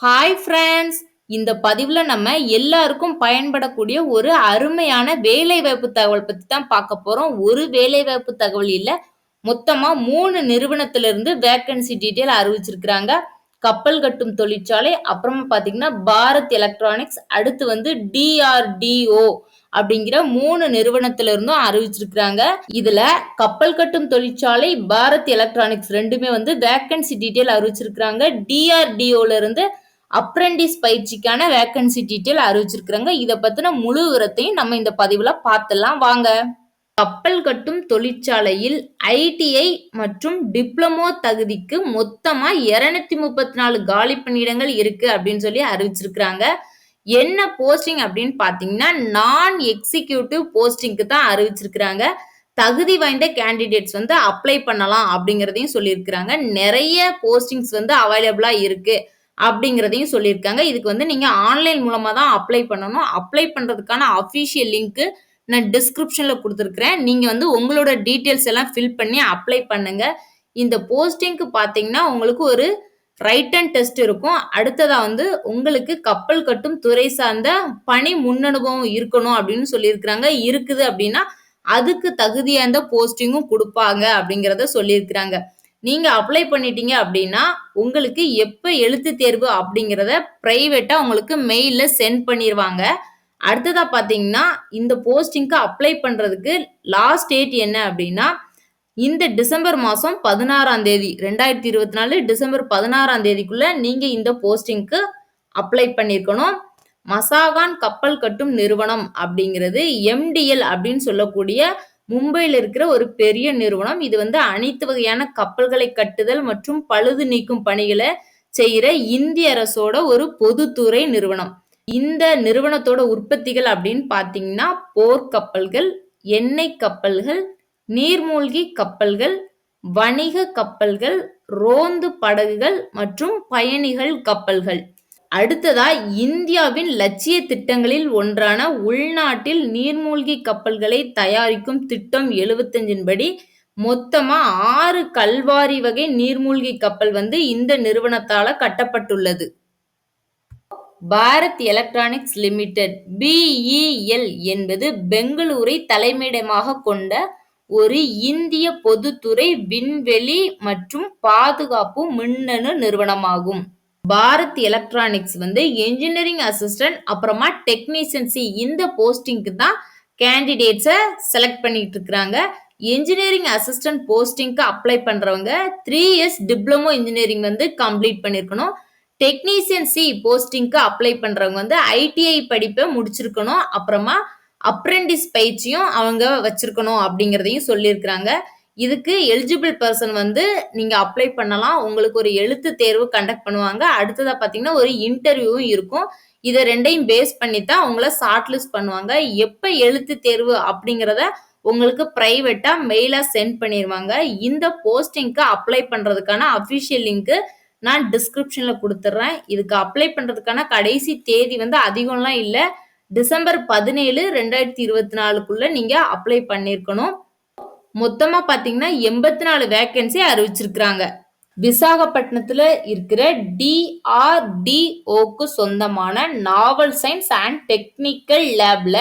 Hi friends, இந்த பதிவுல நம்ம எல்லாருக்கும் பயன்படக்கூடிய ஒரு அருமையான வேலைவாய்ப்பு தகவல் பத்தி தான் பார்க்க போறோம். ஒரு வேலைவாய்ப்பு தகவல் இல்ல, மொத்தமா 3 நிறுவனத்திலிருந்து வேக்கன்சி டீட்டெயில் அறிவிச்சிருக்கிறாங்க. கப்பல் கட்டும் தொழிற்சாலை, அப்புறமா பாத்தீங்கன்னா பாரத் எலக்ட்ரானிக்ஸ், அடுத்து வந்து DRDO அப்படிங்கிற 3 நிறுவனத்தில இருந்தும் அறிவிச்சிருக்கிறாங்க. இதுல கப்பல் கட்டும் தொழிற்சாலை, பாரத் எலக்ட்ரானிக்ஸ் ரெண்டுமே வந்து வேக்கன்சி டீட்டெயில் அறிவிச்சிருக்கிறாங்க. DRDOல இருந்து அப்ரெண்டிஸ் பயிற்சிக்கான வேக்கன்சி டீட்டெயில் அறிவிச்சிருக்கிறாங்க. இத பத்தின முழு விவரத்தையும் நம்ம இந்த பதிவுல பார்த்துலாம் வாங்க. கப்பல் கட்டும் தொழிற்சாலையில் ITI மற்றும் டிப்ளமோ தகுதிக்கு மொத்தமா 234 காலி பணியிடங்கள் இருக்கு அப்படின்னு சொல்லி அறிவிச்சிருக்கிறாங்க. என்ன போஸ்டிங் அப்படின்னு பாத்தீங்கன்னா நான் எக்ஸிகியூட்டிவ் போஸ்டிங்க்கு தான் அறிவிச்சிருக்கிறாங்க. தகுதி வாய்ந்த கேண்டிடேட்ஸ் வந்து அப்ளை பண்ணலாம் அப்படிங்கறதையும் சொல்லியிருக்கிறாங்க. நிறைய போஸ்டிங்ஸ் வந்து அவைலபிளா இருக்கு அப்படிங்கறதையும் சொல்லியிருக்காங்க. இதுக்கு வந்து நீங்க ஆன்லைன் மூலமா தான் அப்ளை பண்ணணும். அப்ளை பண்றதுக்கான அபிஷியல் லிங்க் நான் டிஸ்கிரிப்ஷன்ல கொடுத்துருக்கிறேன். நீங்க வந்து உங்களோட டீட்டெயில்ஸ் எல்லாம் ஃபில் பண்ணி அப்ளை பண்ணுங்க. இந்த போஸ்டிங்க்கு பாத்தீங்கன்னா உங்களுக்கு ஒரு ரைட்டன் டெஸ்ட் இருக்கும். அடுத்ததா வந்து உங்களுக்கு கப்பல் கட்டும் துறை சார்ந்த பணி முன்னனுபவம் இருக்கணும் அப்படின்னு சொல்லியிருக்கிறாங்க. இருக்குது அப்படின்னா அதுக்கு தகுதியாந்த போஸ்டிங்கும் கொடுப்பாங்க அப்படிங்கறத சொல்லியிருக்கிறாங்க. நீங்க அப்ளை பண்ணிட்டீங்க அப்படின்னா உங்களுக்கு எப்ப எழுத்து தேர்வு அப்படிங்கறத பிரைவேட்டா உங்களுக்கு மெயில்ல சென்ட் பண்ணிடுவாங்க. அடுத்ததா பாத்தீங்கன்னா இந்த போஸ்டிங்க்கு அப்ளை பண்றதுக்கு லாஸ்ட் டேட் என்ன அப்படின்னா இந்த டிசம்பர் மாசம் 16ஆம் தேதி 2024 டிசம்பர் 16ஆம் தேதிக்குள்ள நீங்க இந்த போஸ்டிங்க்கு அப்ளை பண்ணிருக்கணும். மசாகான் கப்பல் கட்டும் நிறுவனம் அப்படிங்கிறது MDL அப்படின்னு சொல்லக்கூடிய மும்பையில் இருக்கிற ஒரு பெரிய நிறுவனம். இது வந்து அனைத்து வகையான கப்பல்களை கட்டுதல் மற்றும் பழுது நீக்கும் பணிகளை செய்யற இந்திய அரசோட ஒரு பொதுத்துறை நிறுவனம். இந்த நிறுவனத்தோட உற்பத்திகள் அப்படின்னு பாத்தீங்கன்னா போர்க்கப்பல்கள், எண்ணெய் கப்பல்கள், நீர்மூழ்கி கப்பல்கள், வணிக கப்பல்கள், ரோந்து படகுகள் மற்றும் பயணிகள் கப்பல்கள். அடுத்ததா இந்தியாவின் லட்சிய திட்டங்களில் ஒன்றான உள்நாட்டில் நீர்மூழ்கி கப்பல்களை தயாரிக்கும் திட்டம் 75 படி மொத்தமா 6 கல்வாரி வகை நீர்மூழ்கி கப்பல் வந்து இந்த நிறுவனத்தால கட்டப்பட்டுள்ளது. பாரத் எலக்ட்ரானிக்ஸ் லிமிடெட் BEL என்பது பெங்களூரை தலைமையிடமாக கொண்ட ஒரு இந்திய பொதுத்துறை விண்வெளி மற்றும் பாதுகாப்பு மின்னணு நிறுவனமாகும். பாரத் எலக்ட்ரானிக்ஸ் வந்து என்ஜினியரிங் அசிஸ்டன்ட் அப்புறமா டெக்னீஷியன் சி இந்த போஸ்டிங்க்கு தான் கேண்டிடேட்ஸை செலக்ட் பண்ணிட்டு இருக்கிறாங்க. என்ஜினியரிங் அசிஸ்டன்ட் போஸ்டிங்க்கு அப்ளை பண்றவங்க 3 years டிப்ளமோ இன்ஜினியரிங் வந்து கம்ப்ளீட் பண்ணிருக்கணும். டெக்னீஷியன் சி போஸ்டிங்க்கு அப்ளை பண்றவங்க வந்து ITI படிப்பை முடிச்சிருக்கணும். அப்புறமா அப்ரெண்டிஸ் பயிற்சியும் அவங்க வச்சிருக்கணும் அப்படிங்கறதையும் சொல்லியிருக்கிறாங்க. இதுக்கு எலிஜிபிள் பர்சன் வந்து நீங்க அப்ளை பண்ணலாம். உங்களுக்கு ஒரு எழுத்து தேர்வு கண்டக்ட் பண்ணுவாங்க. அடுத்ததா பாத்தீங்கன்னா ஒரு இன்டர்வியூவும் இருக்கும். இத ரெண்டையும் பேஸ் பண்ணி தான் உங்களை ஷார்ட் லிஸ்ட் பண்ணுவாங்க. எப்ப எழுத்து தேர்வு அப்படிங்கறத உங்களுக்கு பிரைவேட்டா மெயிலா சென்ட் பண்ணிடுவாங்க. இந்த போஸ்டிங்க்கு அப்ளை பண்றதுக்கான அபிஷியல் லிங்க் நான் டிஸ்கிரிப்ஷன்ல கொடுத்துட்றேன். இதுக்கு அப்ளை பண்றதுக்கான கடைசி தேதி வந்து அதிகம்லாம் இல்ல. டிசம்பர் 17 2024க்குள்ள நீங்க அப்ளை பண்ணிருக்கணும். மொத்தமா பாத்தீங்கன்னா 84 வேக்கன்சி அறிவிச்சிருக்கிறாங்க. விசாகப்பட்டினத்துல இருக்கிற DRDOக்கு சொந்தமான நாவல் சயின்ஸ் அண்ட் டெக்னிக்கல் லேப்ல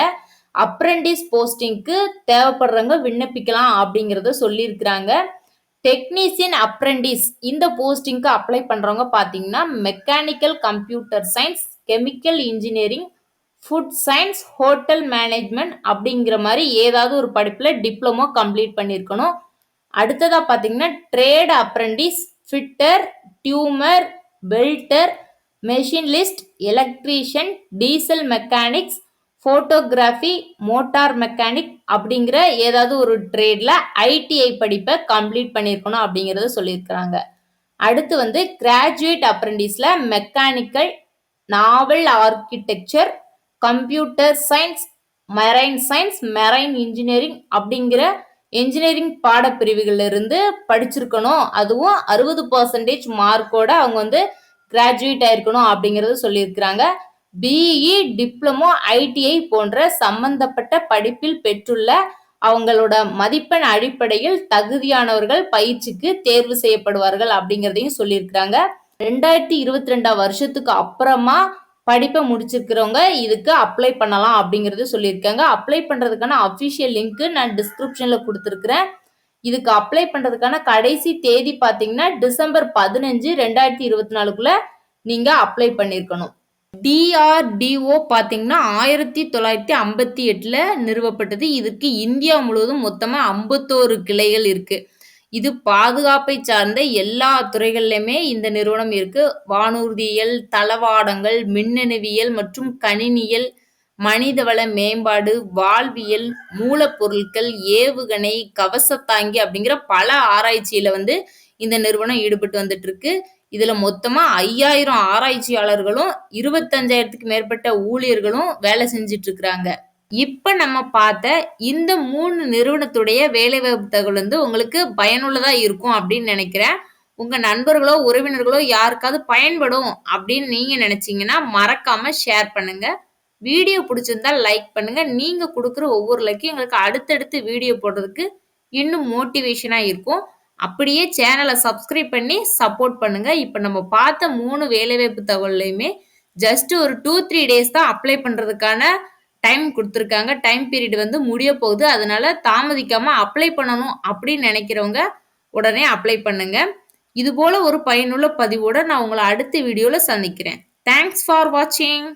அப்ரெண்டிஸ் போஸ்டிங்க்கு தேவைப்படுறவங்க விண்ணப்பிக்கலாம் அப்படிங்கறத சொல்லியிருக்கிறாங்க. டெக்னீசியன் அப்ரெண்டிஸ் இந்த போஸ்டிங்க்கு அப்ளை பண்றவங்க பாத்தீங்கன்னா mechanical computer science, chemical engineering, food science, hotel management அப்படிங்கிற மாதிரி ஏதாவது ஒரு படிப்புல டிப்ளமோ கம்ப்ளீட் பண்ணிருக்கணும். அடுத்ததா பாத்தீங்கன்னா trade apprentice, fitter, tumour, welder, machinist, electrician, diesel mechanics, photography, motor mechanic அப்படிங்கிற ஏதாவது ஒரு ட்ரேட்ல ITI படிப்பை கம்ப்ளீட் பண்ணிருக்கணும் அப்படிங்கறத சொல்லியிருக்கிறாங்க. அடுத்து வந்து கிராஜுவேட் அப்ரெண்டிஸ்ல mechanical, naval architecture, computer science, marine science, marine engineering அப்படிங்கிற என்ஜினியரிங் பாடப்பிரிவுகள்ல இருந்து படிச்சிருக்கணும். அதுவும் 60% மார்க்கோட அவங்க வந்து கிராஜுவேட் ஆயிருக்கணும் அப்படிங்கறத சொல்லியிருக்கிறாங்க. BE, டிப்ளமோ, ITI போன்ற சம்பந்தப்பட்ட படிப்பில் பெற்றுள்ள அவங்களோட மதிப்பெண் அடிப்படையில் தகுதியானவர்கள் பயிற்சிக்கு தேர்வு செய்யப்படுவார்கள் அப்படிங்கறதையும் சொல்லியிருக்கிறாங்க. 2022 வருஷத்துக்கு அப்புறமா படிப்பை முடிச்சிருக்கிறவங்க இதுக்கு அப்ளை பண்ணலாம் அப்படிங்கறது சொல்லியிருக்காங்க. அப்ளை பண்றதுக்கான அபிஷியல் லிங்க் நான் டிஸ்கிரிப்ஷன்ல கொடுத்திருக்கிறேன். இதுக்கு அப்ளை பண்றதுக்கான கடைசி தேதி பாத்தீங்கன்னா டிசம்பர் 15, 2024க்குள்ள நீங்க அப்ளை பண்ணிருக்கணும். DRDO பாத்தீங்கன்னா 1958ல நிறுவப்பட்டது. இதுக்கு இந்தியா முழுவதும் மொத்தமா 51 கிளைகள் இருக்கு. இது பாதுகாப்பை சார்ந்த எல்லா துறைகள்லயுமே இந்த நிறுவனம் இருக்கு. வானூர்தியியல், தளவாடங்கள், மின்னணுவியல் மற்றும் கணினியல், மனிதவள மேம்பாடு, வாழ்வியல், மூலப்பொருட்கள், ஏவுகணை, கவசத்தாங்கி அப்படிங்கிற பல ஆராய்ச்சியில இந்த நிறுவனம் ஈடுபட்டு வந்துட்டு இருக்கு. இதுல மொத்தமா 5000 ஆராய்ச்சியாளர்களும் 25,000க்கு மேற்பட்ட ஊழியர்களும் வேலை செஞ்சுட்டு இருக்கிறாங்க. இப்ப நம்ம பார்த்த இந்த 3 நிறுவனத்துடைய வேலைவாய்ப்பு தகவல் உங்களுக்கு பயனுள்ளதா இருக்கும் அப்படின்னு நினைக்கிறேன். உங்க நண்பர்களோ உறவினர்களோ யாருக்காவது பயன்படும் அப்படின்னு நீங்க நினைச்சீங்கன்னா மறக்காம ஷேர் பண்ணுங்க. வீடியோ பிடிச்சிருந்தா லைக் பண்ணுங்க. நீங்க கொடுக்குற ஒவ்வொரு லைக்கும் எங்களுக்கு அடுத்தடுத்து வீடியோ போடுறதுக்கு இன்னும் மோட்டிவேஷனா இருக்கும். அப்படியே சேனலை சப்ஸ்கிரைப் பண்ணி சப்போர்ட் பண்ணுங்க. இப்ப நம்ம பார்த்த 3 வேலைவாய்ப்பு தகவல்லையுமே ஜஸ்ட் ஒரு 2-3 டேஸ் தான் அப்ளை பண்றதுக்கான டைம் கொடுத்துருக்காங்க. டைம் பீரியட் முடிய போகுது. அதனால தாமதிக்காம அப்ளை பண்ணணும் அப்படின்னு நினைக்கிறவங்க உடனே அப்ளை பண்ணுங்க. இது போல ஒரு பயனுள்ள பதிவோட நான் உங்களை அடுத்த வீடியோல சந்திக்கிறேன். தேங்க்ஸ் ஃபார் வாட்சிங்.